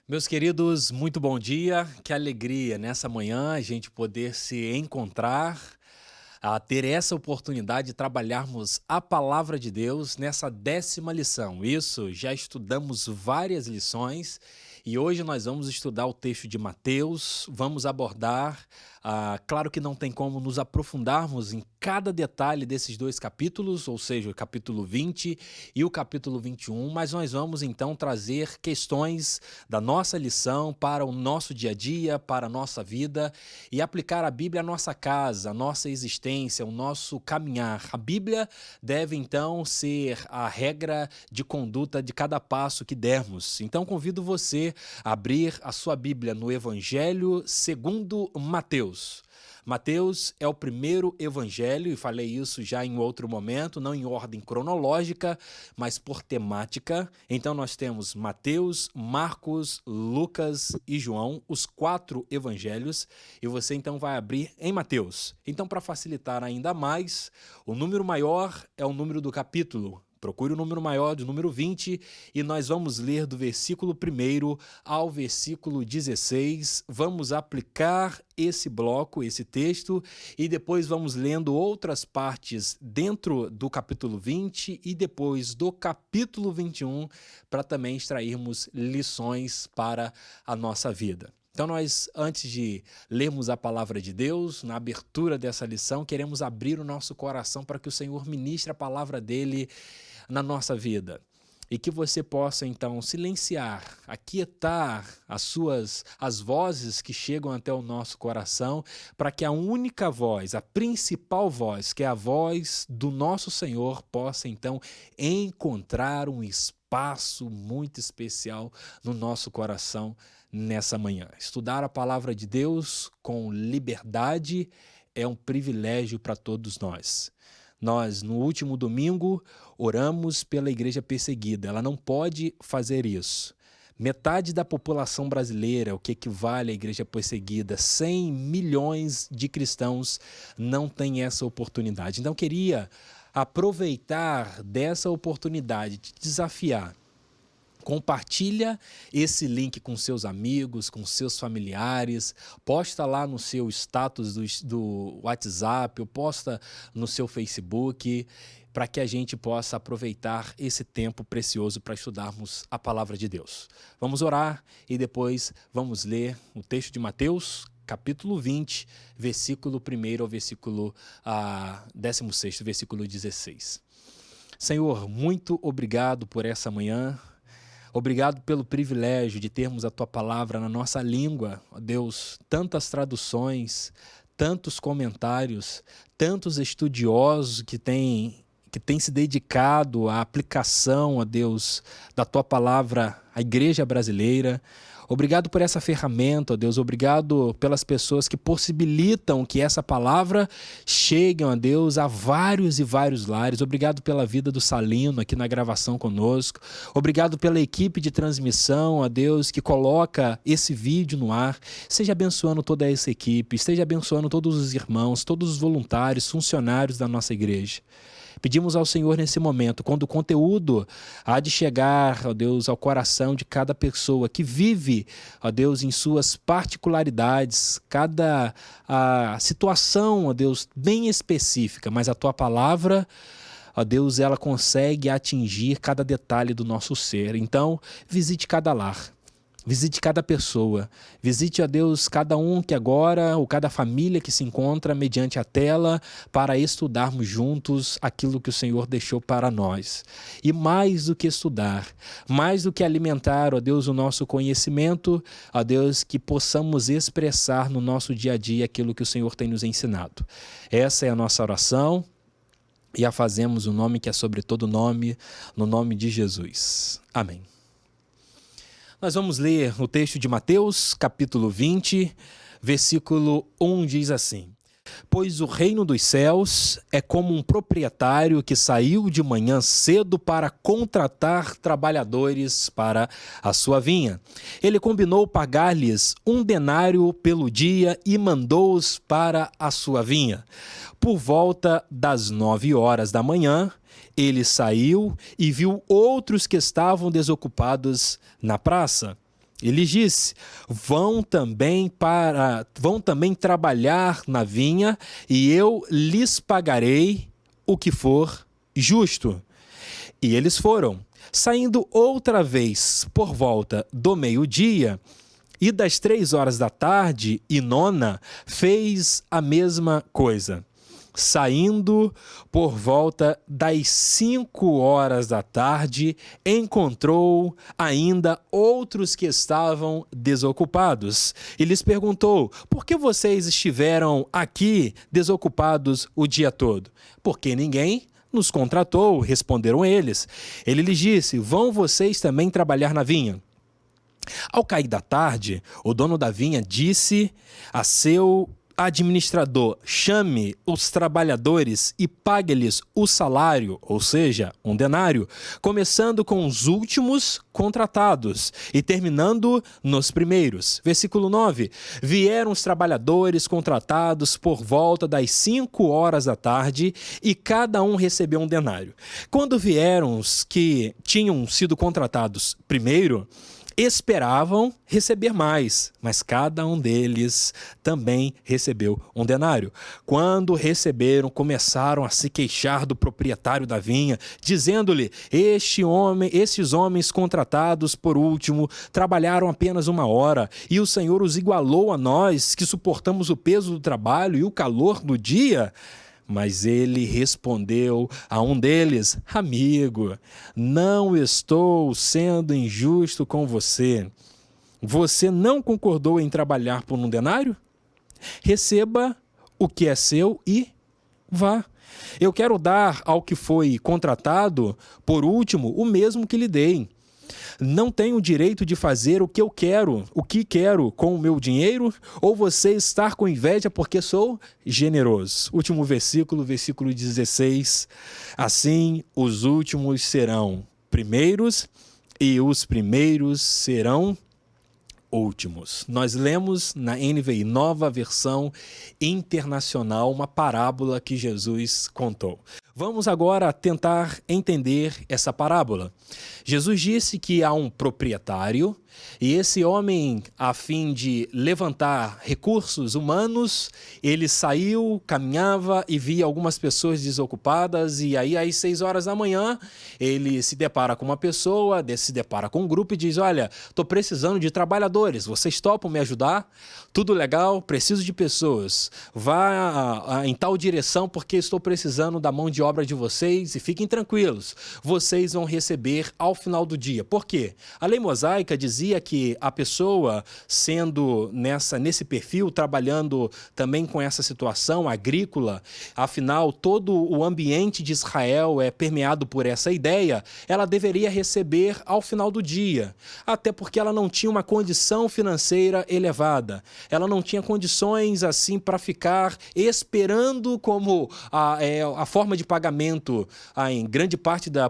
Meus queridos, muito bom dia. Que alegria nessa manhã a gente poder se encontrar, a ter essa oportunidade de trabalharmos a palavra de Deus nessa 10ª lição. Isso, já estudamos várias lições e hoje nós vamos estudar o texto de Mateus, vamos abordar, claro que não tem como nos aprofundarmos em cada detalhe desses dois capítulos, ou seja, o capítulo 20 e o capítulo 21, mas nós vamos então trazer questões da nossa lição para o nosso dia a dia, para a nossa vida e aplicar a Bíblia à nossa casa, à nossa existência, ao nosso caminhar. A Bíblia deve então ser a regra de conduta de cada passo que dermos. Então convido você a abrir a sua Bíblia no Evangelho segundo Mateus. Mateus é o primeiro evangelho, e falei isso já em outro momento, não em ordem cronológica, mas por temática. Então nós temos Mateus, Marcos, Lucas e João, os 4 evangelhos, e você então vai abrir em Mateus. Então, para facilitar ainda mais, o número maior é o número do capítulo. Procure o número maior, do número 20, e nós vamos ler do versículo 1 ao versículo 16. Vamos aplicar esse bloco, esse texto, e depois vamos lendo outras partes dentro do capítulo 20 e depois do capítulo 21, para também extrairmos lições para a nossa vida. Então nós, antes de lermos a palavra de Deus, na abertura dessa lição, queremos abrir o nosso coração para que o Senhor ministre a palavra dele na nossa vida. E que você possa então silenciar, aquietar as vozes que chegam até o nosso coração, para que a única voz, a principal voz, que é a voz do nosso Senhor, possa então encontrar um espaço muito especial no nosso coração nessa manhã. Estudar a palavra de Deus com liberdade é um privilégio para todos nós. Nós, no último domingo, oramos pela igreja perseguida. Ela não pode fazer isso. Metade da população brasileira, o que equivale à igreja perseguida, 100 milhões de cristãos, não tem essa oportunidade. Então, queria aproveitar dessa oportunidade de desafiar. Compartilha esse link com seus amigos, com seus familiares, posta lá no seu status do WhatsApp, ou posta no seu Facebook, para que a gente possa aproveitar esse tempo precioso para estudarmos a palavra de Deus. Vamos orar e depois vamos ler o texto de Mateus, capítulo 20, versículo 1 ao versículo 16, versículo 16. Senhor, muito obrigado por essa manhã. Obrigado pelo privilégio de termos a Tua palavra na nossa língua, ó Deus, tantas traduções, tantos comentários, tantos estudiosos que têm se dedicado à aplicação, ó Deus, da Tua palavra à igreja brasileira. Obrigado por essa ferramenta, ó Deus. Obrigado pelas pessoas que possibilitam que essa palavra chegue, ó Deus, a vários e vários lares. Obrigado pela vida do Salino aqui na gravação conosco. Obrigado pela equipe de transmissão, ó Deus, que coloca esse vídeo no ar. Esteja abençoando toda essa equipe, esteja abençoando todos os irmãos, todos os voluntários, funcionários da nossa igreja. Pedimos ao Senhor nesse momento, quando o conteúdo há de chegar, ó Deus, ao coração de cada pessoa que vive, ó Deus, em suas particularidades, cada situação, ó Deus, bem específica, mas a Tua palavra, ó Deus, ela consegue atingir cada detalhe do nosso ser. Então, visite cada lar. Visite cada pessoa, visite, ó Deus, cada um que agora, ou cada família que se encontra mediante a tela, para estudarmos juntos aquilo que o Senhor deixou para nós. E mais do que estudar, mais do que alimentar, ó Deus, o nosso conhecimento, ó Deus, que possamos expressar no nosso dia a dia aquilo que o Senhor tem nos ensinado. Essa é a nossa oração e a fazemos no nome que é sobre todo nome, no nome de Jesus. Amém. Nós vamos ler o texto de Mateus, capítulo 20, versículo 1, diz assim: Pois o reino dos céus é como um proprietário que saiu de manhã cedo para contratar trabalhadores para a sua vinha. Ele combinou pagar-lhes 1 denário pelo dia e mandou-os para a sua vinha. Por volta das 9 horas da manhã, ele saiu e viu outros que estavam desocupados na praça. Ele disse: vão também trabalhar na vinha, e eu lhes pagarei o que for justo. E eles foram. Saindo outra vez por volta do meio-dia, e das 3 horas da tarde e nona, fez a mesma coisa. Saindo por volta das 5 horas da tarde, encontrou ainda outros que estavam desocupados. E lhes perguntou: por que vocês estiveram aqui desocupados o dia todo? Porque ninguém nos contratou, responderam eles. Ele lhes disse: vão vocês também trabalhar na vinha. Ao cair da tarde, o dono da vinha disse a seu administrador: chame os trabalhadores e pague-lhes o salário, ou seja, um denário, começando com os últimos contratados e terminando nos primeiros. Versículo 9. Vieram os trabalhadores contratados por volta das 5 horas da tarde e cada um recebeu um denário. Quando vieram os que tinham sido contratados primeiro, esperavam receber mais, mas cada um deles também recebeu um denário. Quando receberam, começaram a se queixar do proprietário da vinha, dizendo-lhe: esses homens contratados por último trabalharam apenas 1 hora, e o Senhor os igualou a nós, que suportamos o peso do trabalho e o calor do dia. Mas ele respondeu a um deles: amigo, não estou sendo injusto com você. Você não concordou em trabalhar por um denário? Receba o que é seu e vá. Eu quero dar ao que foi contratado por último o mesmo que lhe dei. Não tenho o direito de fazer o que quero com o meu dinheiro, ou você estar com inveja porque sou generoso. Último versículo, versículo 16. Assim, os últimos serão primeiros e os primeiros serão últimos. Nós lemos na NVI, Nova Versão Internacional, uma parábola que Jesus contou. Vamos agora tentar entender essa parábola. Jesus disse que há um proprietário e esse homem, a fim de levantar recursos humanos, ele saiu, caminhava e via algumas pessoas desocupadas, e aí às 6 horas da manhã ele se depara com uma pessoa, se depara com um grupo e diz: olha, estou precisando de trabalhadores, vocês topam me ajudar? Tudo legal, preciso de pessoas, vá em tal direção porque estou precisando da mão de obra de vocês, e fiquem tranquilos, vocês vão receber ao final do dia. Por quê? A lei mosaica dizia que a pessoa sendo nesse perfil, trabalhando também com essa situação agrícola, afinal todo o ambiente de Israel é permeado por essa ideia, ela deveria receber ao final do dia, até porque ela não tinha uma condição financeira elevada, ela não tinha condições assim para ficar esperando como a forma de pagamento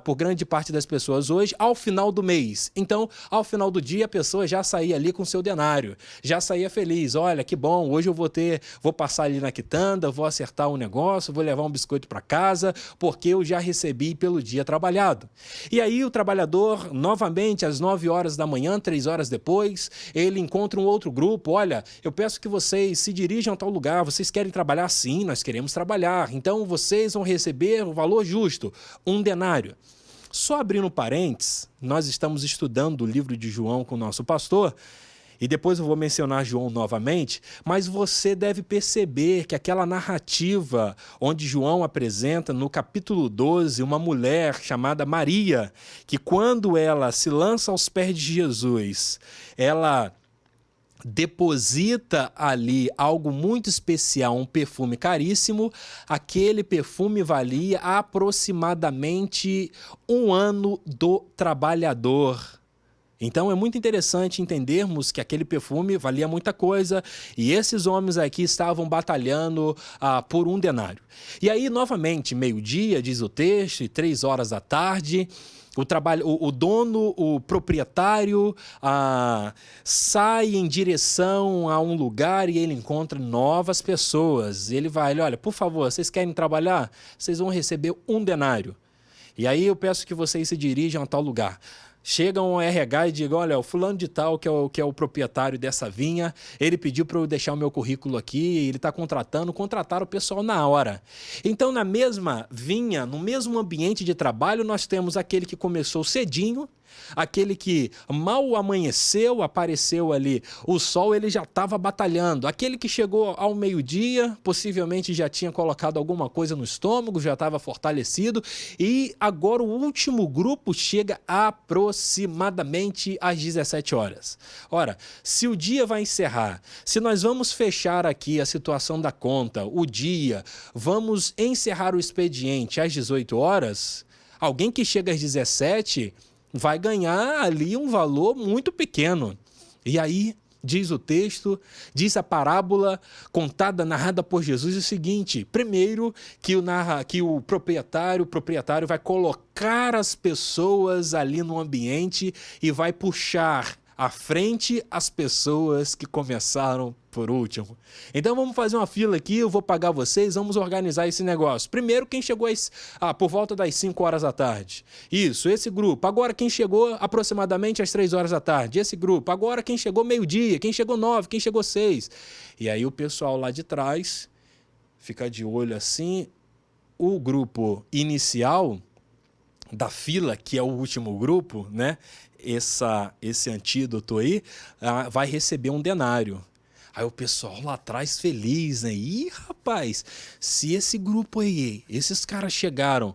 por grande parte das pessoas hoje, ao final do mês. Então, ao final do dia, a pessoa já saía ali com seu denário, já saía feliz: olha, que bom, hoje eu vou passar ali na quitanda, vou acertar um negócio, vou levar um biscoito para casa, porque eu já recebi pelo dia trabalhado. E aí o trabalhador, novamente, às 9 horas da manhã, 3 horas depois, ele encontra um outro grupo: olha, eu peço que vocês se dirijam a tal lugar, vocês querem trabalhar? Sim, nós queremos trabalhar, então vocês vão receber o valor justo, um denário. Só abrindo parênteses, nós estamos estudando o livro de João com o nosso pastor, e depois eu vou mencionar João novamente, mas você deve perceber que aquela narrativa onde João apresenta no capítulo 12 uma mulher chamada Maria, que quando ela se lança aos pés de Jesus, ela deposita ali algo muito especial, um perfume caríssimo. Aquele perfume valia aproximadamente 1 ano do trabalhador. Então é muito interessante entendermos que aquele perfume valia muita coisa, e esses homens aqui estavam batalhando por um denário. E aí, novamente, meio-dia, diz o texto, e 3 horas da tarde, o dono, o proprietário, sai em direção a um lugar e ele encontra novas pessoas. Ele vai: olha, por favor, vocês querem trabalhar? Vocês vão receber um denário. E aí eu peço que vocês se dirijam a tal lugar. Chegam ao RH e digam, olha, o fulano de tal, que é o proprietário dessa vinha, ele pediu para eu deixar o meu currículo aqui, ele está contrataram o pessoal na hora. Então, na mesma vinha, no mesmo ambiente de trabalho, nós temos aquele que começou cedinho, aquele que mal amanheceu, apareceu ali o sol, ele já estava batalhando. Aquele que chegou ao meio-dia, possivelmente já tinha colocado alguma coisa no estômago, já estava fortalecido. E agora o último grupo chega aproximadamente às 17 horas. Ora, se o dia vai encerrar, se nós vamos fechar aqui a situação da conta, o dia, vamos encerrar o expediente às 18 horas, alguém que chega às 17 vai ganhar ali um valor muito pequeno. E aí, diz o texto, diz a parábola contada, narrada por Jesus, o seguinte: primeiro, que o proprietário vai colocar as pessoas ali no ambiente e vai puxar à frente as pessoas que começaram por último. Então vamos fazer uma fila aqui, eu vou pagar vocês, vamos organizar esse negócio. Primeiro, quem chegou por volta das 5 horas da tarde. Isso, esse grupo. Agora quem chegou aproximadamente às 3 horas da tarde. Esse grupo. Agora quem chegou meio-dia, quem chegou 9, quem chegou 6. E aí o pessoal lá de trás fica de olho assim. O grupo inicial da fila, que é o último grupo, né? Esse antídoto aí, vai receber um denário. Aí o pessoal lá atrás feliz, né? Ih, rapaz, se esse grupo aí, esses caras chegaram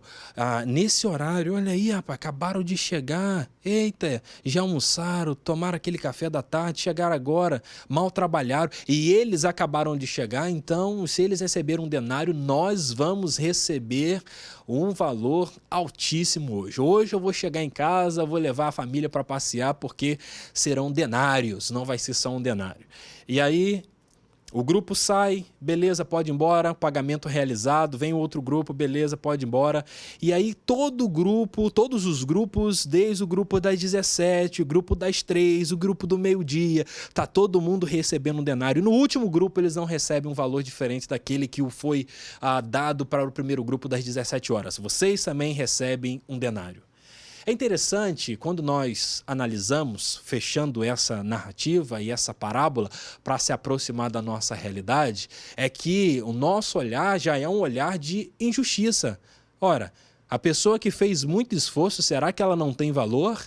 nesse horário, olha aí, rapaz, acabaram de chegar, eita, já almoçaram, tomaram aquele café da tarde, chegaram agora, mal trabalharam, e eles acabaram de chegar, então, se eles receberam um denário, nós vamos receber um valor altíssimo hoje. Hoje eu vou chegar em casa, vou levar a família para passear, porque serão denários, não vai ser só um denário. E aí, o grupo sai, beleza, pode ir embora, pagamento realizado, vem outro grupo, beleza, pode ir embora. E aí todos os grupos, desde o grupo das 17, o grupo das 3, o grupo do meio-dia, tá todo mundo recebendo um denário. No último grupo, eles não recebem um valor diferente daquele que foi dado para o primeiro grupo das 17 horas. Vocês também recebem um denário. É interessante, quando nós analisamos, fechando essa narrativa e essa parábola para se aproximar da nossa realidade, é que o nosso olhar já é um olhar de injustiça. Ora, a pessoa que fez muito esforço, será que ela não tem valor?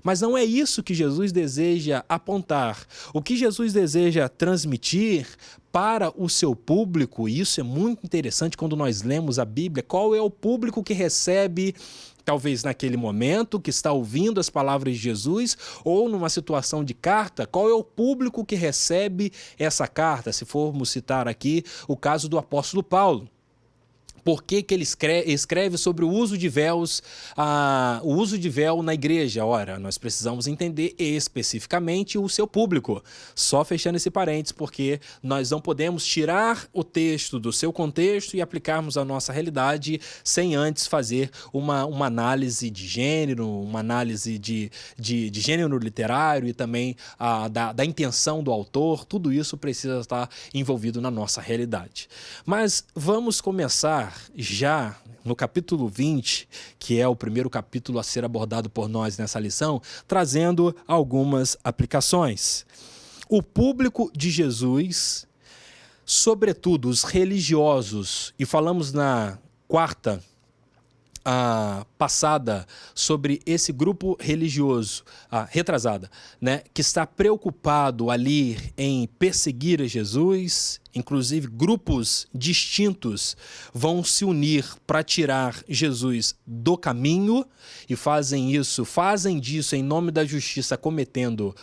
Mas não é isso que Jesus deseja apontar. O que Jesus deseja transmitir para o seu público, e isso é muito interessante quando nós lemos a Bíblia, qual é o público que recebe, talvez naquele momento, que está ouvindo as palavras de Jesus, ou numa situação de carta, qual é o público que recebe essa carta? Se formos citar aqui o caso do apóstolo Paulo. Por que ele escreve sobre o uso de véus, o uso de véu na igreja? Ora, nós precisamos entender especificamente o seu público. Só fechando esse parênteses, porque nós não podemos tirar o texto do seu contexto e aplicarmos a nossa realidade sem antes fazer uma análise de gênero, uma análise de gênero literário e também da intenção do autor. Tudo isso precisa estar envolvido na nossa realidade. Mas vamos começar já no capítulo 20, que é o primeiro capítulo a ser abordado por nós nessa lição, trazendo algumas aplicações. O público de Jesus, sobretudo os religiosos, e falamos na quarta passada sobre esse grupo religioso, retrasada, né, que está preocupado ali em perseguir a Jesus, inclusive grupos distintos vão se unir para tirar Jesus do caminho e fazem disso em nome da justiça, cometendo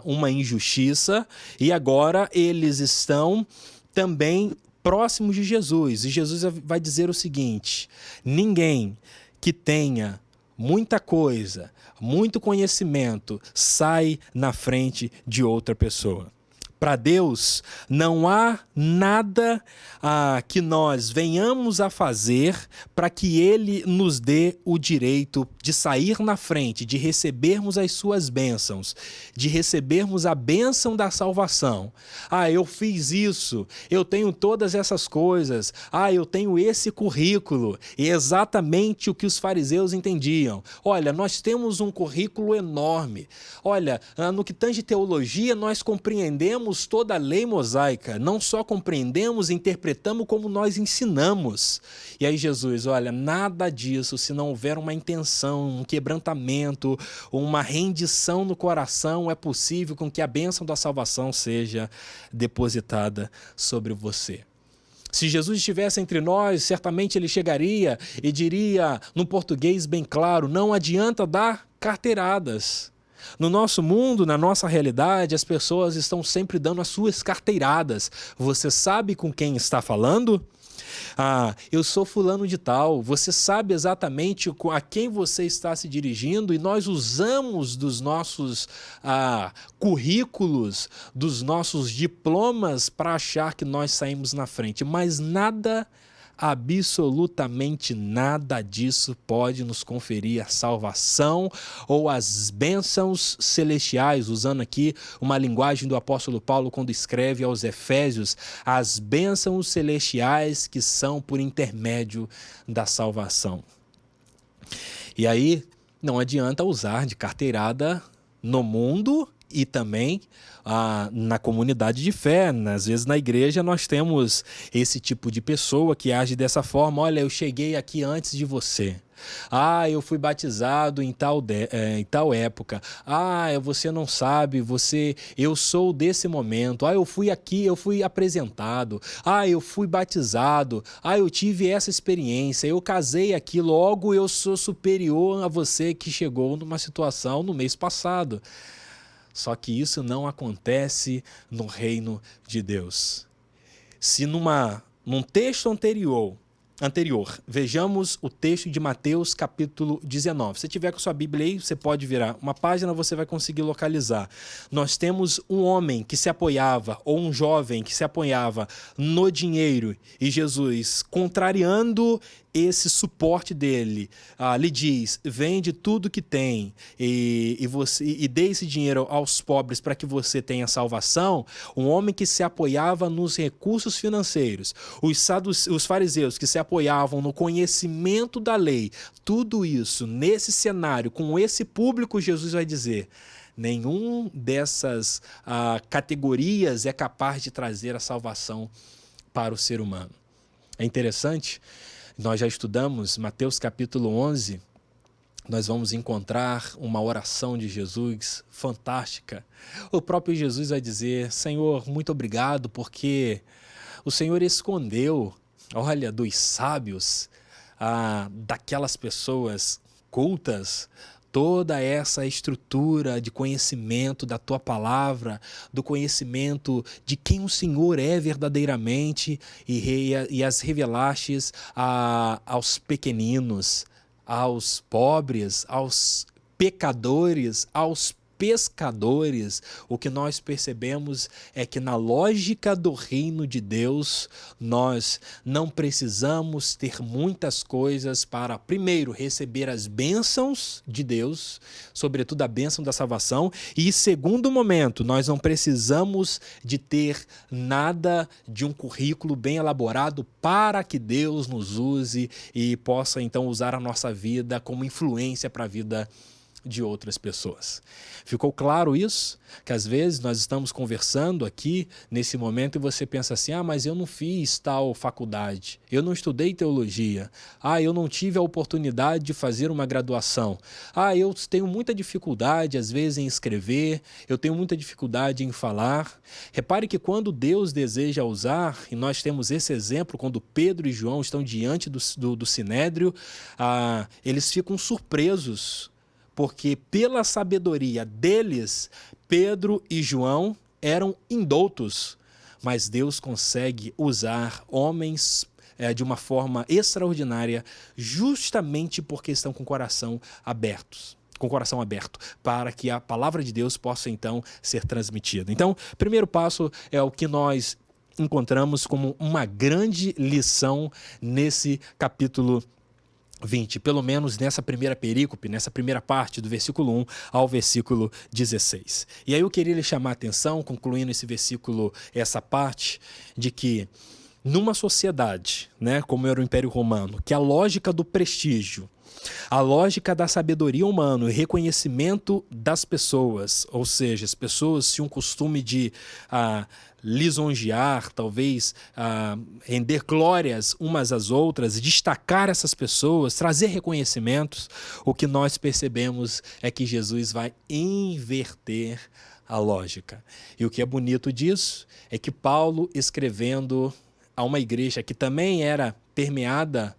uma injustiça, e agora eles estão também próximos de Jesus, e Jesus vai dizer o seguinte: ninguém que tenha muita coisa, muito conhecimento, sai na frente de outra pessoa. Para Deus, não há nada que nós venhamos a fazer para que Ele nos dê o direito de sair na frente, de recebermos as suas bênçãos, de recebermos a bênção da salvação. Eu fiz isso, eu tenho todas essas coisas, eu tenho esse currículo. E é exatamente o que os fariseus entendiam. Olha, nós temos um currículo enorme. Olha, no que tange teologia, nós compreendemos toda a lei mosaica, não só compreendemos e interpretamos como nós ensinamos. E aí Jesus, olha, nada disso, se não houver uma intenção, um quebrantamento, uma rendição no coração, é possível com que a bênção da salvação seja depositada sobre você. Se Jesus estivesse entre nós, certamente ele chegaria e diria, num português bem claro, não adianta dar carteiradas. No nosso mundo, na nossa realidade, as pessoas estão sempre dando as suas carteiradas. Você sabe com quem está falando? Eu sou fulano de tal. Você sabe exatamente a quem você está se dirigindo, e nós usamos dos nossos currículos, dos nossos diplomas para achar que nós saímos na frente. Mas nada, absolutamente nada disso pode nos conferir a salvação ou as bênçãos celestiais, usando aqui uma linguagem do apóstolo Paulo quando escreve aos Efésios, as bênçãos celestiais que são por intermédio da salvação. E aí não adianta usar de carteirada no mundo e também na comunidade de fé. Às vezes na igreja nós temos esse tipo de pessoa que age dessa forma. Olha, eu cheguei aqui antes de você. Eu fui batizado em tal época. Você não sabe, eu sou desse momento. Eu fui aqui, eu fui apresentado. Eu fui batizado. Eu tive essa experiência. Eu casei aqui, logo eu sou superior a você que chegou numa situação no mês passado. Só que isso não acontece no reino de Deus. Se num texto anterior, vejamos o texto de Mateus capítulo 19. Se tiver com sua Bíblia aí, você pode virar uma página, você vai conseguir localizar. Nós temos um homem que se apoiava, ou um jovem que se apoiava no dinheiro, e Jesus, contrariando esse suporte dele, lhe diz, vende tudo que tem e dê esse dinheiro aos pobres para que você tenha salvação. Um homem que se apoiava nos recursos financeiros, os fariseus que se apoiavam no conhecimento da lei, tudo isso, nesse cenário, com esse público, Jesus vai dizer, nenhum dessas categorias é capaz de trazer a salvação para o ser humano. É interessante. Nós já estudamos Mateus capítulo 11, nós vamos encontrar uma oração de Jesus fantástica. O próprio Jesus vai dizer, Senhor, muito obrigado, porque o Senhor escondeu, olha, dos sábios, daquelas pessoas cultas, toda essa estrutura de conhecimento da tua palavra, do conhecimento de quem o Senhor é verdadeiramente, e as revelastes aos pequeninos, aos pobres, aos pecadores, aos pescadores. O que nós percebemos é que na lógica do reino de Deus, nós não precisamos ter muitas coisas para, primeiro, receber as bênçãos de Deus, sobretudo a bênção da salvação, e, segundo momento, nós não precisamos de ter nada de um currículo bem elaborado para que Deus nos use e possa, então, usar a nossa vida como influência para a vida de outras pessoas. Ficou claro isso? Que às vezes nós estamos conversando aqui nesse momento e você pensa assim, mas eu não fiz tal faculdade, eu não estudei teologia, eu não tive a oportunidade de fazer uma graduação, eu tenho muita dificuldade às vezes em escrever, eu tenho muita dificuldade em falar. Repare que quando Deus deseja usar, e nós temos esse exemplo quando Pedro e João estão diante do Sinédrio, eles ficam surpresos, porque pela sabedoria deles, Pedro e João eram indoutos, mas Deus consegue usar homens de uma forma extraordinária, justamente porque estão com o coração abertos, com o coração aberto, para que a palavra de Deus possa então ser transmitida. Então, primeiro passo é o que nós encontramos como uma grande lição nesse capítulo 20, pelo menos nessa primeira perícope, nessa primeira parte do versículo 1 ao versículo 16. E aí eu queria lhe chamar a atenção, concluindo esse versículo, essa parte, de que numa sociedade, né, como era o Império Romano, que a lógica do prestígio, a lógica da sabedoria humana e reconhecimento das pessoas, ou seja, as pessoas tinham o costume de lisonjear, talvez render glórias umas às outras, destacar essas pessoas, trazer reconhecimentos, o que nós percebemos é que Jesus vai inverter a lógica. E o que é bonito disso é que Paulo, escrevendo a uma igreja que também era permeada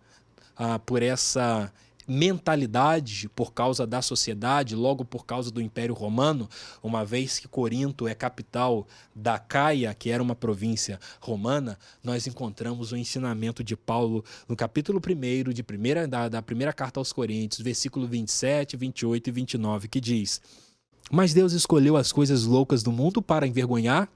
por essa mentalidade por causa da sociedade, logo por causa do Império Romano, uma vez que Corinto é capital da Caia, que era uma província romana, nós encontramos o ensinamento de Paulo no capítulo 1 da primeira carta aos Coríntios, versículo 27, 28 e 29, que diz: mas Deus escolheu as coisas loucas do mundo para envergonhar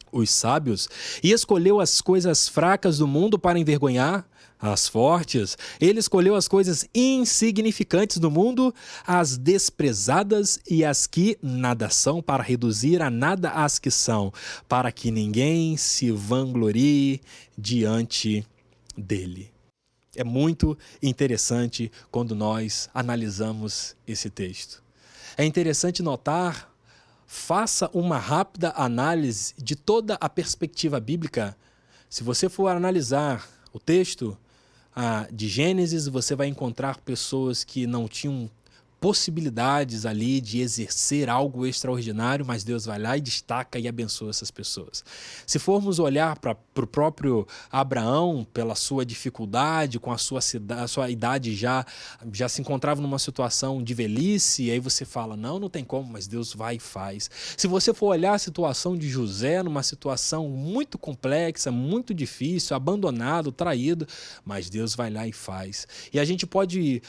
os sábios, e escolheu as coisas fracas do mundo para envergonhar as fortes. Ele escolheu as coisas insignificantes do mundo, as desprezadas e as que nada são, para reduzir a nada as que são, para que ninguém se vanglorie diante dele. É muito interessante quando nós analisamos esse texto. É interessante notar, faça uma rápida análise de toda a perspectiva bíblica. Se você for analisar o texto de Gênesis, você vai encontrar pessoas que não tinham possibilidades ali de exercer algo extraordinário, mas Deus vai lá e destaca e abençoa essas pessoas. Se formos olhar para o próprio Abraão, pela sua dificuldade, com a sua idade já se encontrava numa situação de velhice, e aí você fala, não tem como, mas Deus vai e faz. Se você for olhar a situação de José, numa situação muito complexa, muito difícil, abandonado, traído, mas Deus vai lá e faz. E a gente pode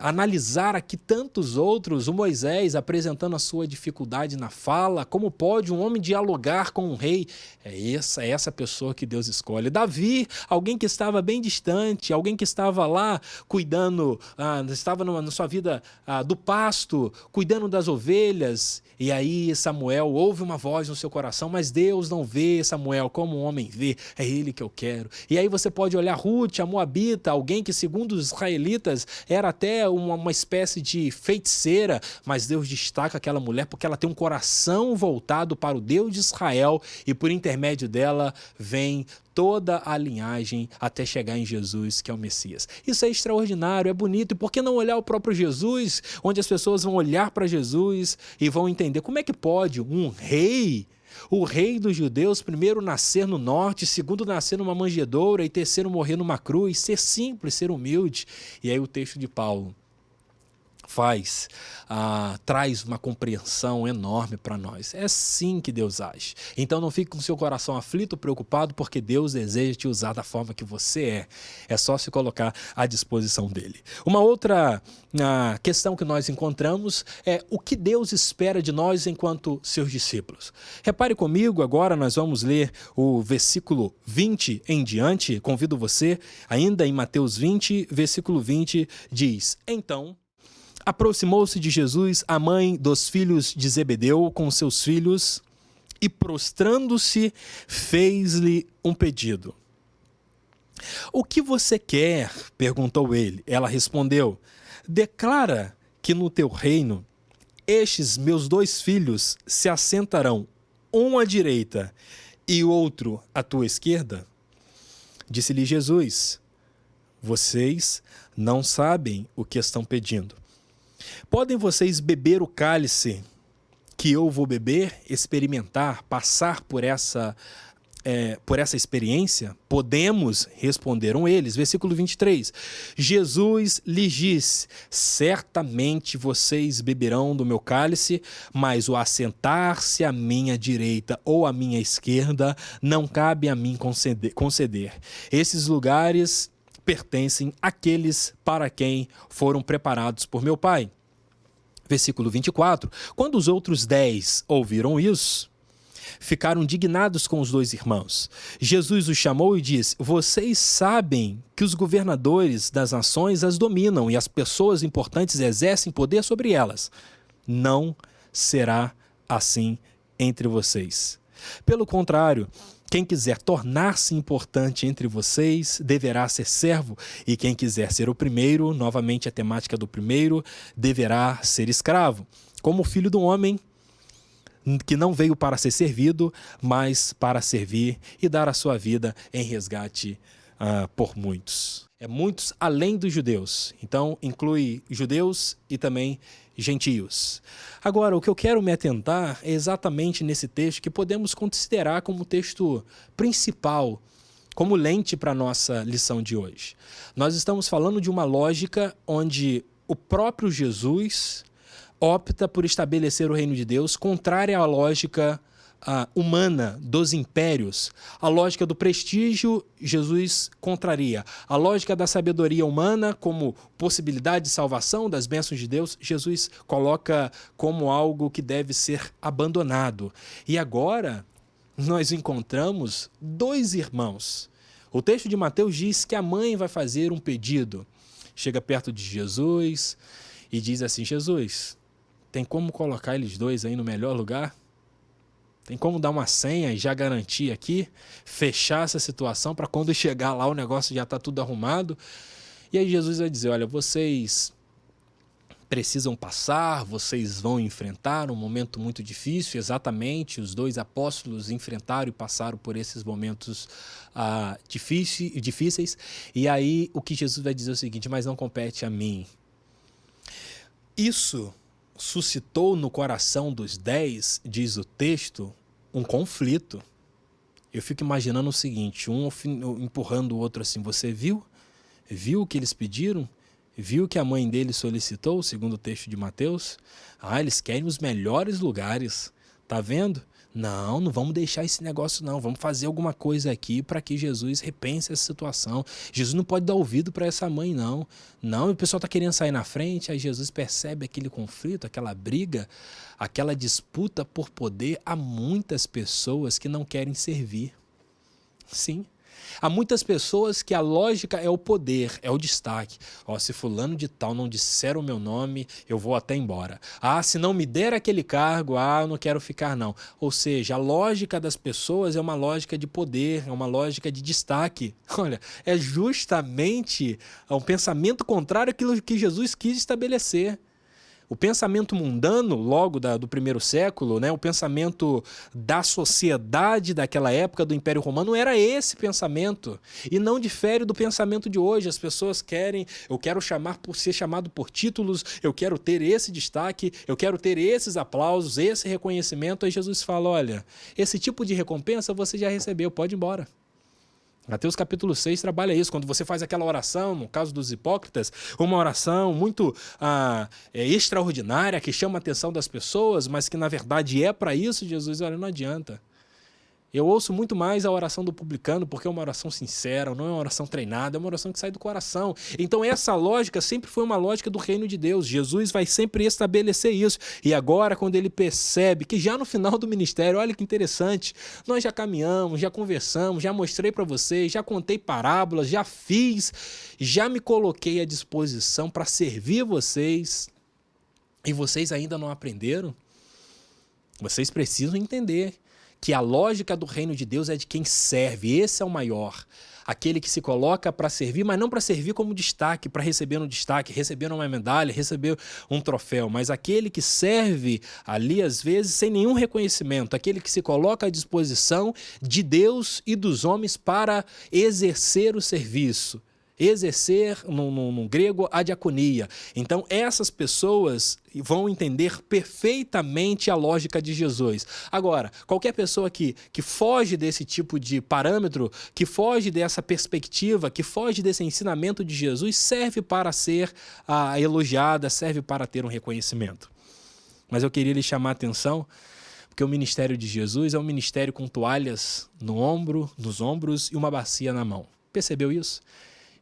analisar aqui tantos outros, o Moisés apresentando a sua dificuldade na fala, como pode um homem dialogar com um rei? É essa pessoa que Deus escolhe. Davi, alguém que estava bem distante, alguém que estava lá cuidando, estava na sua vida do pasto, cuidando das ovelhas, e aí Samuel ouve uma voz no seu coração, mas Deus não vê Samuel como um homem vê, é ele que eu quero. E aí você pode olhar Ruth, a moabita, alguém que segundo os israelitas era até uma espécie de feiticeira, mas Deus destaca aquela mulher porque ela tem um coração voltado para o Deus de Israel, e por intermédio dela vem toda a linhagem até chegar em Jesus, que é o Messias. Isso é extraordinário, é bonito. E por que não olhar o próprio Jesus, onde as pessoas vão olhar para Jesus e vão entender como é que pode um rei, o rei dos judeus, primeiro nascer no norte, segundo nascer numa manjedoura e terceiro morrer numa cruz, ser simples, ser humilde. E aí o texto de Paulo traz uma compreensão enorme para nós. É assim que Deus age. Então não fique com seu coração aflito, preocupado, porque Deus deseja te usar da forma que você é. É só se colocar à disposição dele. Uma outra questão que nós encontramos é o que Deus espera de nós enquanto seus discípulos. Repare comigo, agora nós vamos ler o versículo 20 em diante. Convido você, ainda em Mateus 20, versículo 20, diz: então aproximou-se de Jesus a mãe dos filhos de Zebedeu com seus filhos e, prostrando-se, fez-lhe um pedido. O que você quer? Perguntou ele. Ela respondeu: declara que no teu reino estes meus 2 filhos se assentarão, um à direita e o outro à tua esquerda. Disse-lhe Jesus: vocês não sabem o que estão pedindo. Podem vocês beber o cálice que eu vou beber, experimentar, passar por essa experiência? Podemos, responderam eles. Versículo 23. Jesus lhes disse: certamente vocês beberão do meu cálice, mas o assentar-se à minha direita ou à minha esquerda não cabe a mim conceder. Esses lugares pertencem àqueles para quem foram preparados por meu Pai. Versículo 24. Quando os outros 10 ouviram isso, ficaram indignados com os dois irmãos. Jesus os chamou e disse: vocês sabem que os governadores das nações as dominam e as pessoas importantes exercem poder sobre elas. Não será assim entre vocês. Pelo contrário, quem quiser tornar-se importante entre vocês deverá ser servo, e quem quiser ser o primeiro, novamente a temática do primeiro, deverá ser escravo, como o filho do homem, que não veio para ser servido, mas para servir e dar a sua vida em resgate por muitos. É muitos além dos judeus, então inclui judeus e também gentios. Agora, o que eu quero me atentar é exatamente nesse texto que podemos considerar como texto principal, como lente para a nossa lição de hoje. Nós estamos falando de uma lógica onde o próprio Jesus opta por estabelecer o reino de Deus contrária à lógica humana dos impérios. A lógica do prestígio, Jesus contraria. A lógica da sabedoria humana como possibilidade de salvação, das bênçãos de Deus, Jesus coloca como algo que deve ser abandonado. E agora nós encontramos dois irmãos. O texto de Mateus diz que a mãe vai fazer um pedido. Chega perto de Jesus e diz assim: Jesus, tem como colocar eles dois aí no melhor lugar? Tem como dar uma senha e já garantir aqui, fechar essa situação para quando chegar lá o negócio já está tudo arrumado? E aí Jesus vai dizer: olha, vocês precisam passar, vocês vão enfrentar um momento muito difícil. Exatamente, os dois apóstolos enfrentaram e passaram por esses momentos difíceis. E aí o que Jesus vai dizer é o seguinte: mas não compete a mim. Isso suscitou no coração dos 10, diz o texto, um conflito. Eu fico imaginando o seguinte, um empurrando o outro assim: você viu? Viu o que eles pediram? Viu o que a mãe dele solicitou, segundo o texto de Mateus? Eles querem os melhores lugares. Tá vendo? Não vamos deixar esse negócio não. Vamos fazer alguma coisa aqui para que Jesus repense essa situação. Jesus não pode dar ouvido para essa mãe, não. Não, o pessoal está querendo sair na frente, aí Jesus percebe aquele conflito, aquela briga, aquela disputa por poder. Há muitas pessoas que não querem servir. Sim. Há muitas pessoas que a lógica é o poder, é o destaque. Se fulano de tal não disser o meu nome, eu vou até embora. Se não me der aquele cargo, eu não quero ficar não. Ou seja, a lógica das pessoas é uma lógica de poder, é uma lógica de destaque. Olha, é justamente um pensamento contrário àquilo que Jesus quis estabelecer. O pensamento mundano, logo do primeiro século, né, o pensamento da sociedade daquela época do Império Romano era esse pensamento. E não difere do pensamento de hoje. As pessoas querem, eu quero ser chamado por títulos, eu quero ter esse destaque, eu quero ter esses aplausos, esse reconhecimento. Aí Jesus fala: olha, esse tipo de recompensa você já recebeu, pode ir embora. Mateus capítulo 6 trabalha isso. Quando você faz aquela oração, no caso dos hipócritas, uma oração muito extraordinária, que chama a atenção das pessoas, mas que na verdade é para isso, Jesus, olha, não adianta. Eu ouço muito mais a oração do publicano, porque é uma oração sincera, não é uma oração treinada, é uma oração que sai do coração. Então essa lógica sempre foi uma lógica do reino de Deus. Jesus vai sempre estabelecer isso. E agora, quando ele percebe que já no final do ministério, olha que interessante, nós já caminhamos, já conversamos, já mostrei para vocês, já contei parábolas, já fiz, já me coloquei à disposição para servir vocês, e vocês ainda não aprenderam? Vocês precisam entender que a lógica do reino de Deus é de quem serve. Esse é o maior. Aquele que se coloca para servir, mas não para servir como destaque, para receber um destaque, receber uma medalha, receber um troféu, mas aquele que serve ali, às vezes, sem nenhum reconhecimento, aquele que se coloca à disposição de Deus e dos homens para exercer o serviço. Exercer, no grego, a diaconia. Então, essas pessoas vão entender perfeitamente a lógica de Jesus. Agora, qualquer pessoa que foge desse tipo de parâmetro, que foge dessa perspectiva, que foge desse ensinamento de Jesus, serve para ser elogiada, serve para ter um reconhecimento. Mas eu queria lhe chamar a atenção, porque o ministério de Jesus é um ministério com toalhas nos ombros e uma bacia na mão. Percebeu isso?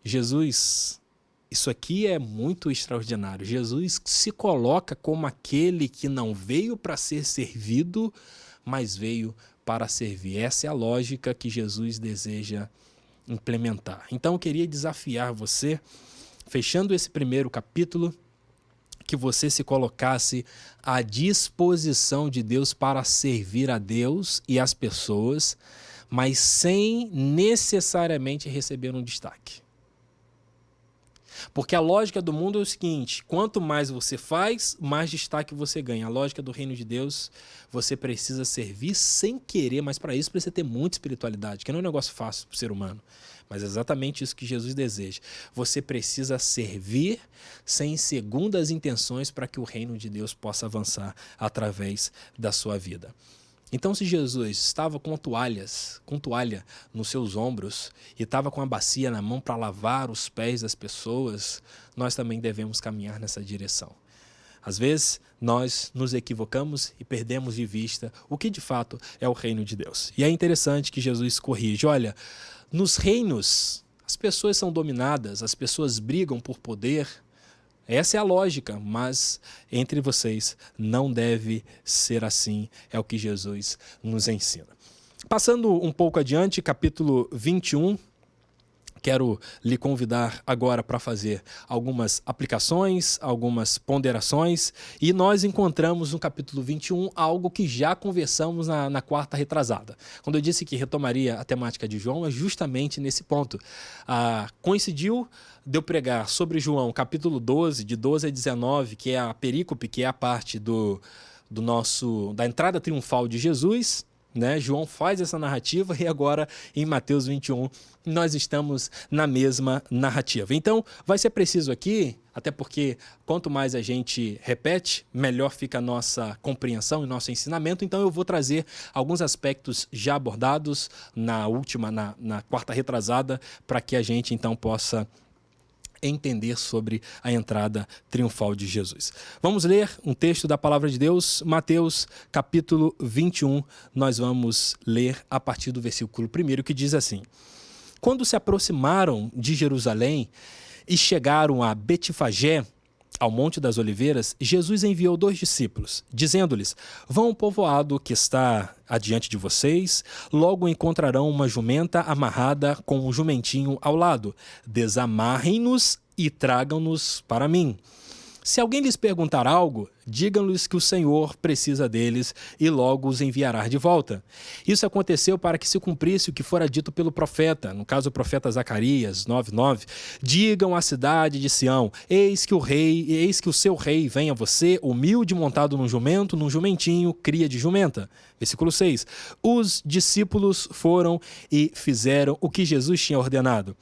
Jesus Isso aqui é muito extraordinário. Jesus se coloca como aquele que não veio para ser servido, mas veio para servir. Essa é a lógica que Jesus deseja implementar. Então eu queria desafiar você, fechando esse primeiro capítulo, que você se colocasse à disposição de Deus para servir a Deus e as pessoas, mas sem necessariamente receber um destaque. Porque a lógica do mundo é o seguinte: quanto mais você faz, mais destaque você ganha. A lógica do reino de Deus, você precisa servir sem querer, mas para isso precisa ter muita espiritualidade, que não é um negócio fácil para o ser humano. Mas é exatamente isso que Jesus deseja. Você precisa servir sem segundas intenções para que o reino de Deus possa avançar através da sua vida. Então, se Jesus estava com toalha nos seus ombros e estava com a bacia na mão para lavar os pés das pessoas, nós também devemos caminhar nessa direção. Às vezes, nós nos equivocamos e perdemos de vista o que de fato é o reino de Deus. E é interessante que Jesus corrige. Olha, nos reinos, as pessoas são dominadas, as pessoas brigam por poder. Essa é a lógica, mas entre vocês não deve ser assim, é o que Jesus nos ensina. Passando um pouco adiante, capítulo 21, quero lhe convidar agora para fazer algumas aplicações, algumas ponderações, e nós encontramos no capítulo 21 algo que já conversamos na quarta retrasada. Quando eu disse que retomaria a temática de João, é justamente nesse ponto. Coincidiu de eu pregar sobre João, capítulo 12, de 12 a 19, que é a perícope, que é a parte da entrada triunfal de Jesus, né? João faz essa narrativa e agora em Mateus 21 nós estamos na mesma narrativa. Então vai ser preciso aqui, até porque quanto mais a gente repete, melhor fica a nossa compreensão e nosso ensinamento. Então eu vou trazer alguns aspectos já abordados na quarta retrasada, para que a gente então possa entender sobre a entrada triunfal de Jesus. Vamos ler um texto da palavra de Deus, Mateus capítulo 21, nós vamos ler a partir do versículo 1, que diz assim: Quando se aproximaram de Jerusalém e chegaram a Betfagé, ao Monte das Oliveiras, Jesus enviou 2 discípulos, dizendo-lhes: Vão ao povoado que está adiante de vocês, logo encontrarão uma jumenta amarrada com um jumentinho ao lado. Desamarrem-nos e tragam-nos para mim. Se alguém lhes perguntar algo, digam-lhes que o Senhor precisa deles e logo os enviará de volta. Isso aconteceu para que se cumprisse o que fora dito pelo profeta, no caso o profeta Zacarias 9:9. Digam à cidade de Sião: eis que o seu rei vem a você, humilde, montado num jumentinho, cria de jumenta. Versículo 6. Os discípulos foram e fizeram o que Jesus tinha ordenado.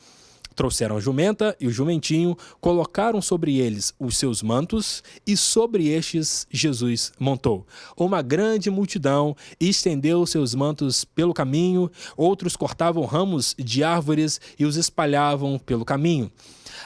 Trouxeram a jumenta e o jumentinho, colocaram sobre eles os seus mantos e sobre estes Jesus montou. Uma grande multidão estendeu seus mantos pelo caminho, outros cortavam ramos de árvores e os espalhavam pelo caminho.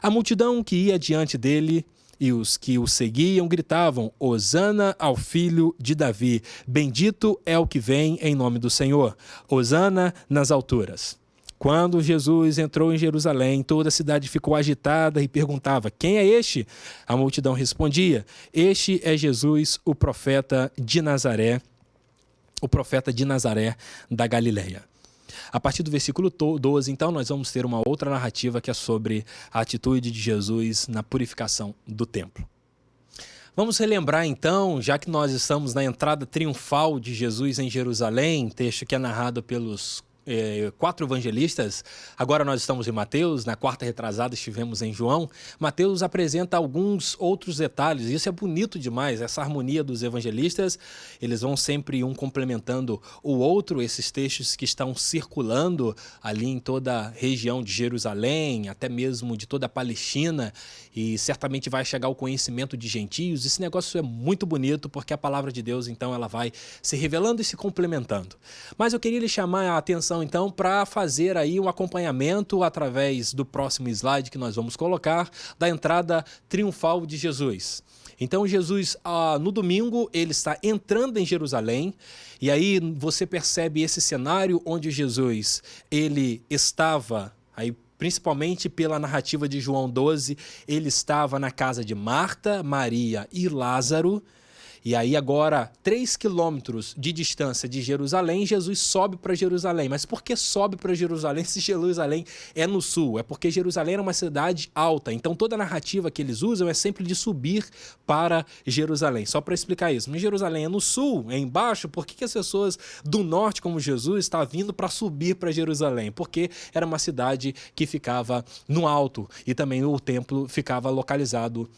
A multidão que ia diante dele e os que o seguiam gritavam: Hosana ao filho de Davi, bendito é o que vem em nome do Senhor, Hosana nas alturas. Quando Jesus entrou em Jerusalém, toda a cidade ficou agitada e perguntava: quem é este? A multidão respondia: este é Jesus, o profeta de Nazaré da Galileia. A partir do versículo 12, então, nós vamos ter uma outra narrativa que é sobre a atitude de Jesus na purificação do templo. Vamos relembrar então, já que nós estamos na entrada triunfal de Jesus em Jerusalém, texto que é narrado pelos 4 evangelistas. Agora nós estamos em Mateus, na quarta retrasada estivemos em João. Mateus apresenta alguns outros detalhes, isso é bonito demais, essa harmonia dos evangelistas, eles vão sempre um complementando o outro, esses textos que estão circulando ali em toda a região de Jerusalém, até mesmo de toda a Palestina, e certamente vai chegar ao conhecimento de gentios. Esse negócio é muito bonito, porque a palavra de Deus, então, ela vai se revelando e se complementando. Mas eu queria lhe chamar a atenção então para fazer aí um acompanhamento através do próximo slide que nós vamos colocar, da entrada triunfal de Jesus. Então Jesus, no domingo, ele está entrando em Jerusalém, e aí você percebe esse cenário onde Jesus, ele estava, aí principalmente pela narrativa de João 12, ele estava na casa de Marta, Maria e Lázaro. E aí agora, 3 quilômetros de distância de Jerusalém, Jesus sobe para Jerusalém. Mas por que sobe para Jerusalém se Jerusalém é no sul? É porque Jerusalém era uma cidade alta. Então toda a narrativa que eles usam é sempre de subir para Jerusalém. Só para explicar isso. Mas Jerusalém é no sul, é embaixo. Por que as pessoas do norte, como Jesus, estão vindo para subir para Jerusalém? Porque era uma cidade que ficava no alto. E também o templo ficava localizado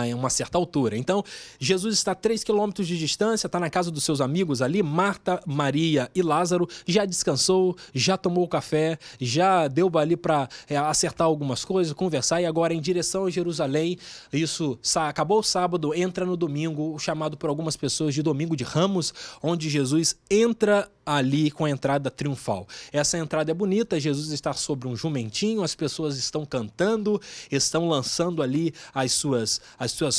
em uma certa altura. Então, Jesus está a 3 quilômetros de distância, está na casa dos seus amigos ali, Marta, Maria e Lázaro, já descansou, já tomou café, já deu ali para acertar algumas coisas, conversar, e agora em direção a Jerusalém. Isso, acabou o sábado, entra no domingo, chamado por algumas pessoas de Domingo de Ramos, onde Jesus entra ali com a entrada triunfal. Essa entrada é bonita, Jesus está sobre um jumentinho, as pessoas estão cantando, estão lançando ali as suas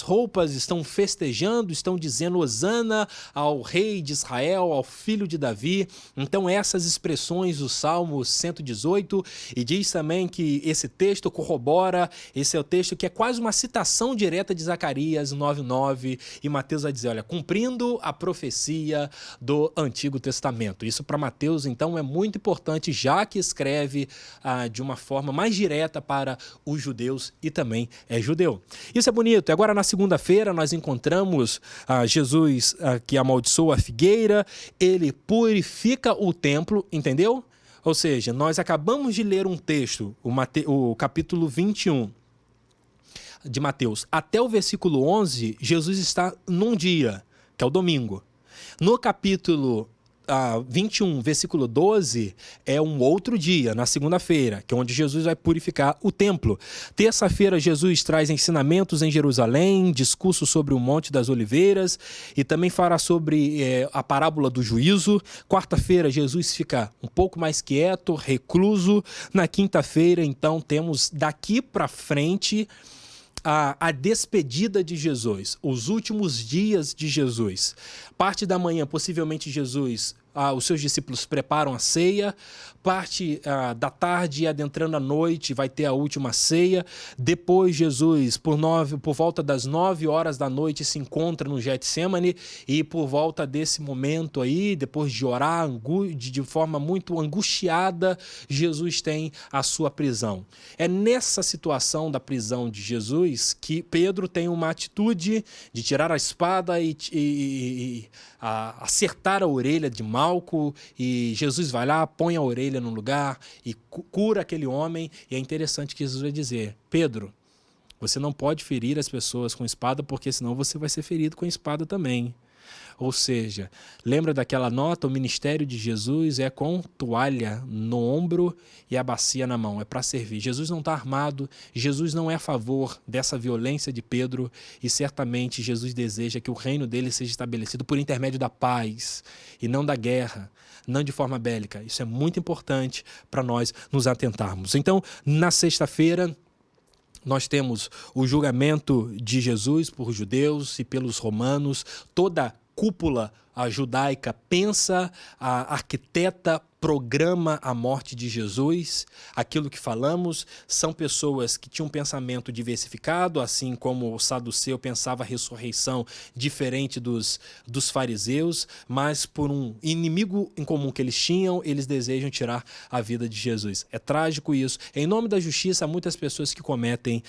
roupas, estão festejando, estão dizendo Hosana ao rei de Israel, ao filho de Davi. Então essas expressões do Salmo 118, e diz também que esse texto corrobora, esse é o texto que é quase uma citação direta de Zacarias 9:9, e Mateus vai dizer, olha, cumprindo a profecia do Antigo Testamento. Isso para Mateus, então, é muito importante, já que escreve de uma forma mais direta para os judeus e também é judeu. Isso é bonito. E agora, na segunda-feira, nós encontramos Jesus que amaldiçoa a figueira, ele purifica o templo, entendeu? Ou seja, nós acabamos de ler um texto, o capítulo 21 de Mateus, até o versículo 11, Jesus está num dia, que é o domingo. No capítulo 21, versículo 12, é um outro dia, na segunda-feira, que é onde Jesus vai purificar o templo. Terça-feira, Jesus traz ensinamentos em Jerusalém, discurso sobre o Monte das Oliveiras, e também fala sobre a parábola do juízo. Quarta-feira, Jesus fica um pouco mais quieto, recluso. Na quinta-feira, então, temos daqui para frente a despedida de Jesus, os últimos dias de Jesus. Parte da manhã, possivelmente Jesus, os seus discípulos preparam a ceia. Parte da tarde, adentrando a noite, vai ter a última ceia. Depois Jesus, por volta das 9 horas da noite, se encontra no Getsemane, e por volta desse momento aí, depois de orar de forma muito angustiada, Jesus tem a sua prisão. É nessa situação da prisão de Jesus que Pedro tem uma atitude de tirar a espada e acertar a orelha de Malco, e Jesus vai lá, põe a orelha no lugar e cura aquele homem. E é interessante que Jesus vai dizer, Pedro, você não pode ferir as pessoas com espada, porque senão você vai ser ferido com espada também. Ou seja, lembra daquela nota? O ministério de Jesus é com toalha no ombro e a bacia na mão, é para servir. Jesus não está armado, Jesus não é a favor dessa violência de Pedro, e certamente Jesus deseja que o reino dele seja estabelecido por intermédio da paz e não da guerra, não de forma bélica. Isso é muito importante para nós nos atentarmos. Então, na sexta-feira, nós temos o julgamento de Jesus por judeus e pelos romanos. Toda cúpula judaica pensa, arquiteta, programa a morte de Jesus. Aquilo que falamos, são pessoas que tinham um pensamento diversificado, assim como o saduceu pensava a ressurreição diferente dos fariseus, mas por um inimigo em comum que eles tinham, eles desejam tirar a vida de Jesus. É trágico isso. Em nome da justiça, muitas pessoas que cometem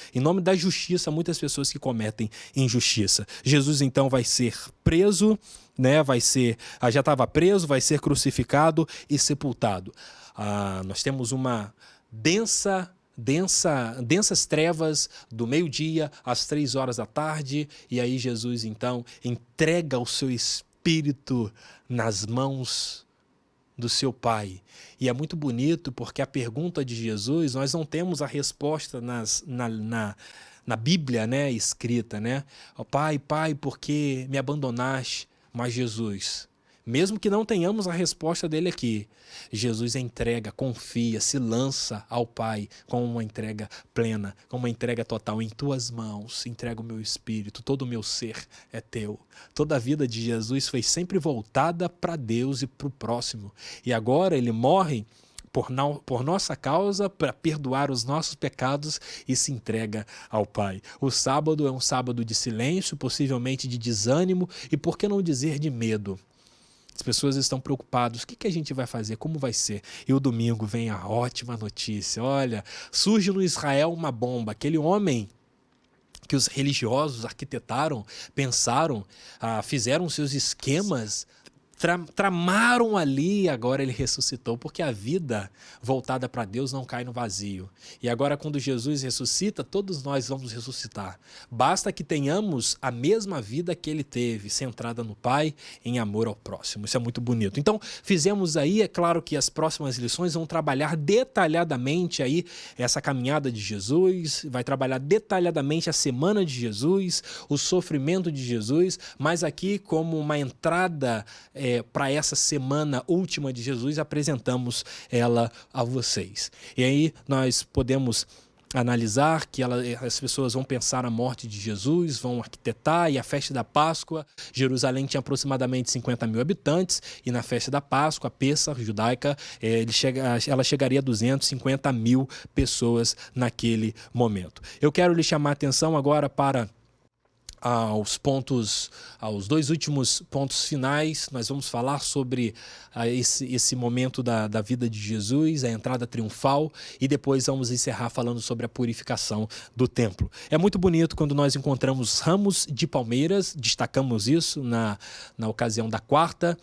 injustiça. Jesus então vai ser preso, né? Já estava preso, vai ser crucificado e sepultado. Nós temos uma densas trevas do meio-dia às 3 horas da tarde, e aí Jesus então entrega o seu espírito nas mãos do seu Pai. E é muito bonito porque a pergunta de Jesus, nós não temos a resposta na Bíblia, né, escrita, né? Pai, por que me abandonaste? Mas Jesus, mesmo que não tenhamos a resposta dele aqui, Jesus entrega, confia, se lança ao Pai com uma entrega plena, com uma entrega total. Em tuas mãos entrego o meu espírito, todo o meu ser é teu. Toda a vida de Jesus foi sempre voltada para Deus e para o próximo. E agora ele morre por nossa causa, para perdoar os nossos pecados e se entrega ao Pai. O sábado é um sábado de silêncio, possivelmente de desânimo e, por que não dizer, de medo. As pessoas estão preocupadas, o que a gente vai fazer, como vai ser? E o domingo vem a ótima notícia, olha, surge no Israel uma bomba, aquele homem que os religiosos arquitetaram, pensaram, fizeram seus esquemas, tramaram ali, agora ele ressuscitou, porque a vida voltada para Deus não cai no vazio. E agora, quando Jesus ressuscita, todos nós vamos ressuscitar. Basta que tenhamos a mesma vida que ele teve, centrada no Pai, em amor ao próximo. Isso é muito bonito. Então, fizemos aí, é claro que as próximas lições vão trabalhar detalhadamente aí essa caminhada de Jesus, vai trabalhar detalhadamente a semana de Jesus, o sofrimento de Jesus, mas aqui como uma entrada para essa semana última de Jesus, apresentamos ela a vocês. E aí nós podemos analisar que as pessoas vão pensar na morte de Jesus, vão arquitetar, e a festa da Páscoa, Jerusalém tinha aproximadamente 50 mil habitantes, e na festa da Páscoa, a Pêssar judaica, ela chegaria a 250 mil pessoas naquele momento. Eu quero lhe chamar a atenção agora para aos dois últimos pontos finais. Nós vamos falar sobre esse momento da vida de Jesus, a entrada triunfal, e depois vamos encerrar falando sobre a purificação do templo. É muito bonito quando nós encontramos ramos de palmeiras, destacamos isso na ocasião da quarta,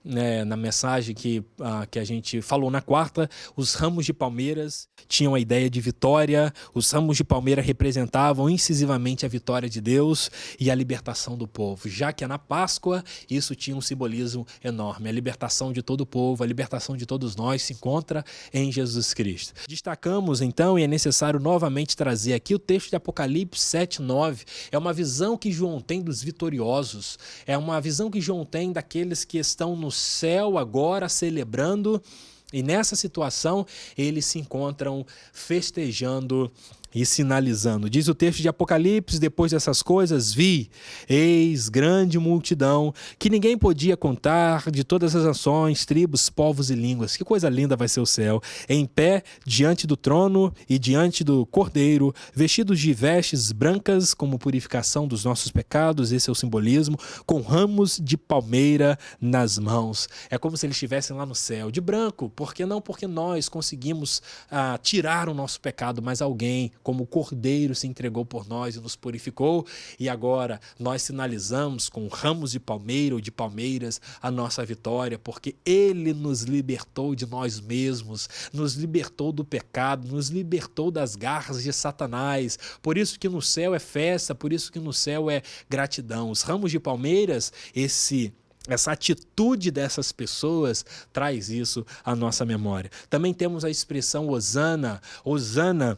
na mensagem que a gente falou na quarta. Os ramos de palmeiras tinham a ideia de vitória, os ramos de palmeira representavam incisivamente a vitória de Deus e a libertação do povo, já que na Páscoa isso tinha um simbolismo enorme. A libertação de todo o povo, a libertação de todos nós se encontra em Jesus Cristo. Destacamos então, e é necessário novamente trazer aqui o texto de Apocalipse 7:9. É uma visão que João tem dos vitoriosos, é uma visão que João tem daqueles que estão no céu agora celebrando, e nessa situação eles se encontram festejando e sinalizando. Diz o texto de Apocalipse: depois dessas coisas vi, eis grande multidão, que ninguém podia contar, de todas as nações, tribos, povos e línguas. Que coisa linda vai ser o céu! Em pé, diante do trono e diante do Cordeiro, vestidos de vestes brancas, como purificação dos nossos pecados, esse é o simbolismo, com ramos de palmeira nas mãos. É como se eles estivessem lá no céu, de branco. Por que não? Porque nós conseguimos tirar o nosso pecado, mas alguém, como o Cordeiro, se entregou por nós e nos purificou, e agora nós sinalizamos com ramos de palmeira ou de palmeiras a nossa vitória, porque Ele nos libertou de nós mesmos, nos libertou do pecado, nos libertou das garras de Satanás. Por isso que no céu é festa, por isso que no céu é gratidão. Os ramos de palmeiras, essa atitude dessas pessoas traz isso à nossa memória. Também temos a expressão Hosana. Hosana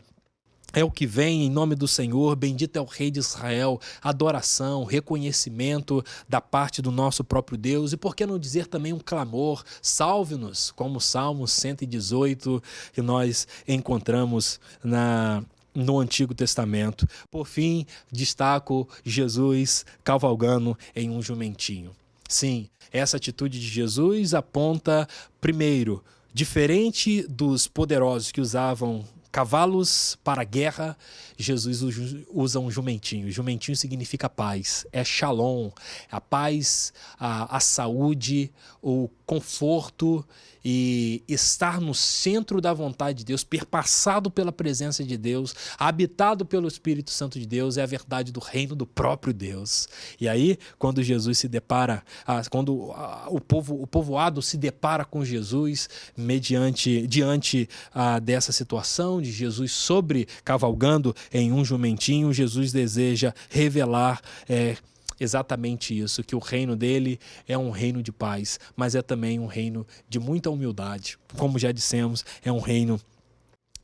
é o que vem em nome do Senhor, bendito é o Rei de Israel, adoração, reconhecimento da parte do nosso próprio Deus, e por que não dizer também um clamor, salve-nos, como o Salmo 118, que nós encontramos no Antigo Testamento. Por fim, destaco Jesus cavalgando em um jumentinho. Sim, essa atitude de Jesus aponta, primeiro, diferente dos poderosos que usavam cavalos para a guerra, Jesus usa um jumentinho. Jumentinho significa paz, é shalom, a paz, a saúde, o conforto e estar no centro da vontade de Deus, perpassado pela presença de Deus, habitado pelo Espírito Santo de Deus, é a verdade do reino do próprio Deus. E aí, quando Jesus se depara, quando o povoado se depara com Jesus, diante dessa situação de Jesus cavalgando em um jumentinho, Jesus deseja revelar exatamente isso, que o reino dele é um reino de paz, mas é também um reino de muita humildade. Como já dissemos, é um reino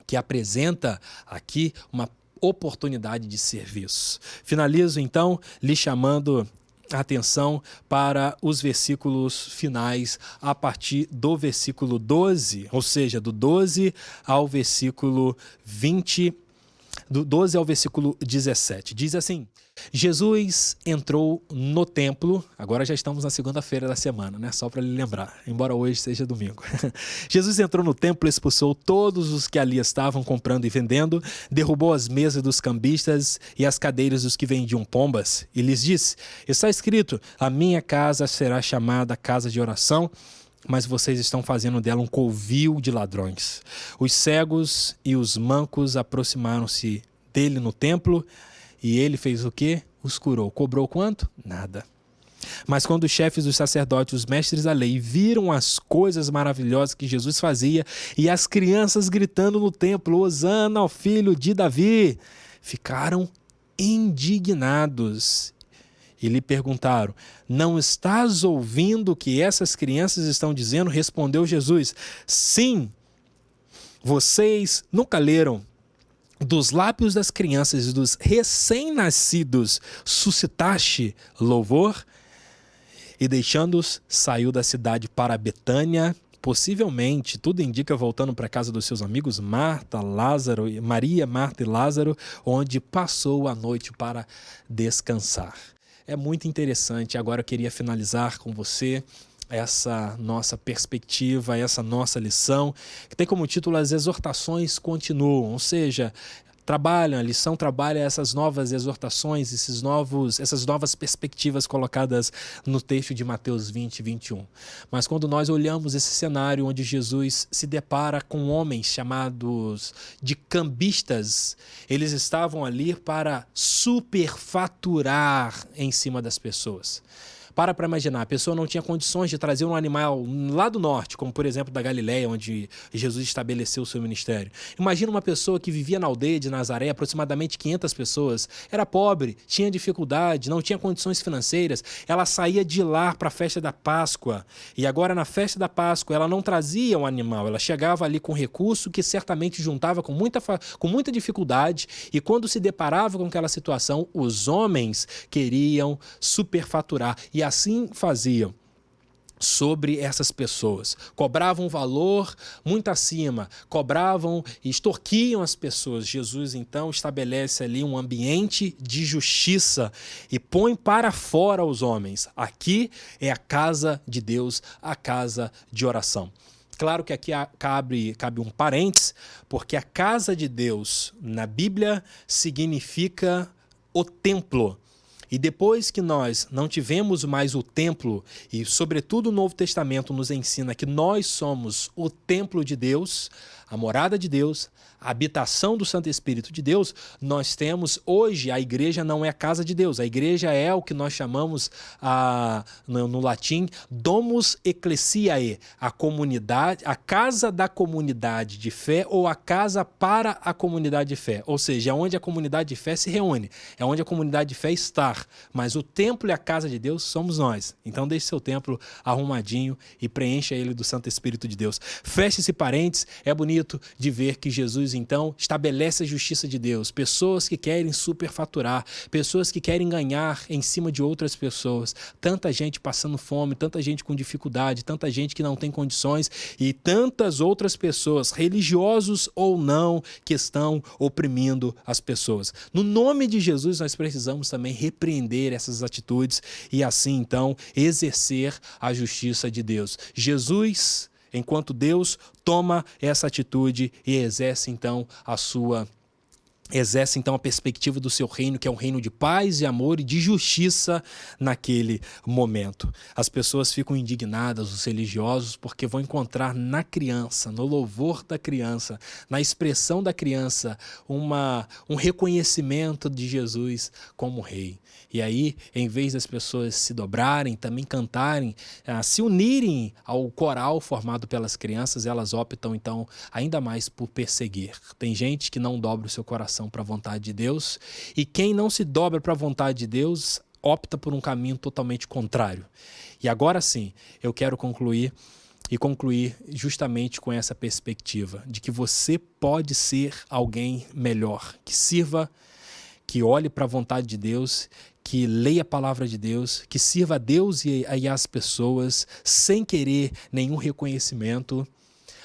que apresenta aqui uma oportunidade de serviço. Finalizo então lhe chamando a atenção para os versículos finais a partir do versículo 12, ou seja, do 12 ao versículo 20. do 12 ao versículo 17. Diz assim: Jesus entrou no templo, agora já estamos na segunda-feira da semana, né? Só para lhe lembrar, embora hoje seja domingo. Jesus entrou no templo, expulsou todos os que ali estavam comprando e vendendo, derrubou as mesas dos cambistas e as cadeiras dos que vendiam pombas, e lhes disse: está escrito, a minha casa será chamada casa de oração, mas vocês estão fazendo dela um covil de ladrões. Os cegos e os mancos aproximaram-se dele no templo, e ele fez o quê? Os curou. Cobrou quanto? Nada. Mas quando os chefes dos sacerdotes, os mestres da lei, viram as coisas maravilhosas que Jesus fazia e as crianças gritando no templo, Hosana ao filho de Davi, ficaram indignados. E lhe perguntaram: não estás ouvindo o que essas crianças estão dizendo? Respondeu Jesus: sim, vocês nunca leram: dos lábios das crianças e dos recém-nascidos suscitaste louvor? E deixando-os, saiu da cidade para Betânia, possivelmente, tudo indica, voltando para a casa dos seus amigos, Maria, Marta e Lázaro, onde passou a noite para descansar. É muito interessante. Agora eu queria finalizar com você essa nossa perspectiva, essa nossa lição, que tem como título As Exortações Continuam, ou seja, a lição trabalha essas novas exortações, essas novas perspectivas colocadas no texto de Mateus 20 e 21. Mas quando nós olhamos esse cenário onde Jesus se depara com homens chamados de cambistas, eles estavam ali para superfaturar em cima das pessoas. Para imaginar, a pessoa não tinha condições de trazer um animal lá do norte, como por exemplo da Galileia, onde Jesus estabeleceu o seu ministério. Imagina uma pessoa que vivia na aldeia de Nazaré, aproximadamente 500 pessoas, era pobre, tinha dificuldade, não tinha condições financeiras, ela saía de lá para a festa da Páscoa, e agora na festa da Páscoa ela não trazia um animal, ela chegava ali com recurso que certamente juntava com muita dificuldade, e quando se deparava com aquela situação, os homens queriam superfaturar, e assim faziam sobre essas pessoas. Cobravam um valor muito acima, cobravam e extorquiam as pessoas. Jesus, então, estabelece ali um ambiente de justiça e põe para fora os homens. Aqui é a casa de Deus, a casa de oração. Claro que aqui cabe um parênteses, porque a casa de Deus na Bíblia significa o templo. E depois que nós não tivemos mais o templo, e sobretudo o Novo Testamento nos ensina que nós somos o templo de Deus, a morada de Deus, a habitação do Santo Espírito de Deus, nós temos hoje, a igreja não é a casa de Deus, a igreja é o que nós chamamos no latim domus ecclesiae, a comunidade, a casa da comunidade de fé ou a casa para a comunidade de fé, ou seja, é onde a comunidade de fé se reúne, é onde a comunidade de fé está, mas o templo e a casa de Deus somos nós. Então deixe seu templo arrumadinho e preencha ele do Santo Espírito de Deus. Feche esse parênteses, é bonito de ver que Jesus então estabelece a justiça de Deus. Pessoas que querem superfaturar, pessoas que querem ganhar em cima de outras pessoas. Tanta gente passando fome, tanta gente com dificuldade, tanta gente que não tem condições e tantas outras pessoas, religiosos ou não, que estão oprimindo as pessoas. No nome de Jesus nós precisamos também repreender essas atitudes e assim então exercer a justiça de Deus. Jesus, enquanto Deus, toma essa atitude e exerce então a perspectiva do seu reino, que é um reino de paz, de amor e de justiça naquele momento. As pessoas ficam indignadas, os religiosos, porque vão encontrar na criança, no louvor da criança, na expressão da criança, um reconhecimento de Jesus como rei. E aí, em vez das pessoas se dobrarem, também cantarem, se unirem ao coral formado pelas crianças, elas optam então ainda mais por perseguir. Tem gente que não dobra o seu coração para a vontade de Deus, e quem não se dobra para a vontade de Deus opta por um caminho totalmente contrário. E agora sim, eu quero concluir justamente com essa perspectiva de que você pode ser alguém melhor, que sirva, que olhe para a vontade de Deus, que leia a palavra de Deus, que sirva a Deus e às pessoas sem querer nenhum reconhecimento,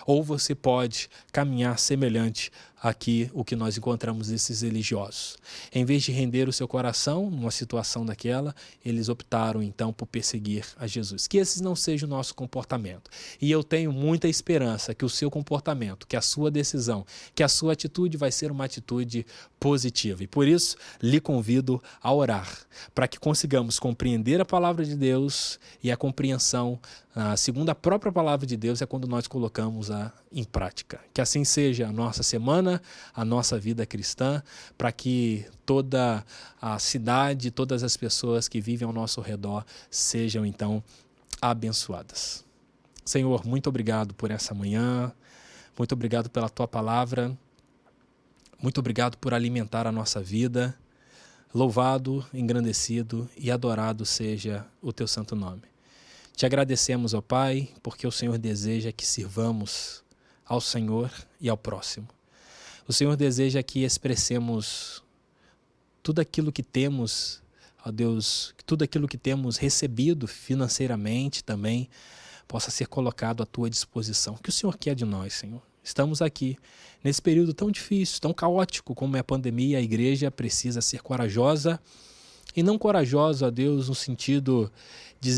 ou você pode caminhar semelhante aqui o que nós encontramos esses religiosos. Em vez de render o seu coração numa situação daquela, eles optaram então por perseguir a Jesus. Que esse não seja o nosso comportamento. E eu tenho muita esperança que o seu comportamento, que a sua decisão, que a sua atitude vai ser uma atitude positiva. E por isso, lhe convido a orar, para que consigamos compreender a palavra de Deus, e a compreensão, segundo a própria palavra de Deus, é quando nós colocamos-a em prática. Que assim seja a nossa semana, a nossa vida cristã, para que toda a cidade, todas as pessoas que vivem ao nosso redor sejam então abençoadas. Senhor, muito obrigado por essa manhã, muito obrigado pela tua palavra, muito obrigado por alimentar a nossa vida. Louvado, engrandecido e adorado seja o teu santo nome. Te agradecemos, ó Pai, porque o Senhor deseja que sirvamos ao Senhor e ao próximo. O Senhor deseja que expressemos tudo aquilo que temos, ó Deus, que tudo aquilo que temos recebido financeiramente também possa ser colocado à tua disposição. O que o Senhor quer de nós, Senhor? Estamos aqui, nesse período tão difícil, tão caótico como é a pandemia. A igreja precisa ser corajosa, e não corajosa, ó Deus, no sentido de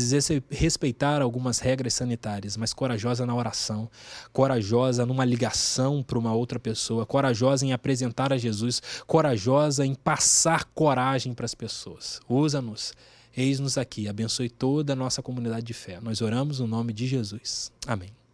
respeitar algumas regras sanitárias, mas corajosa na oração, corajosa numa ligação para uma outra pessoa, corajosa em apresentar a Jesus, corajosa em passar coragem para as pessoas. Usa-nos, eis-nos aqui, abençoe toda a nossa comunidade de fé. Nós oramos no nome de Jesus. Amém.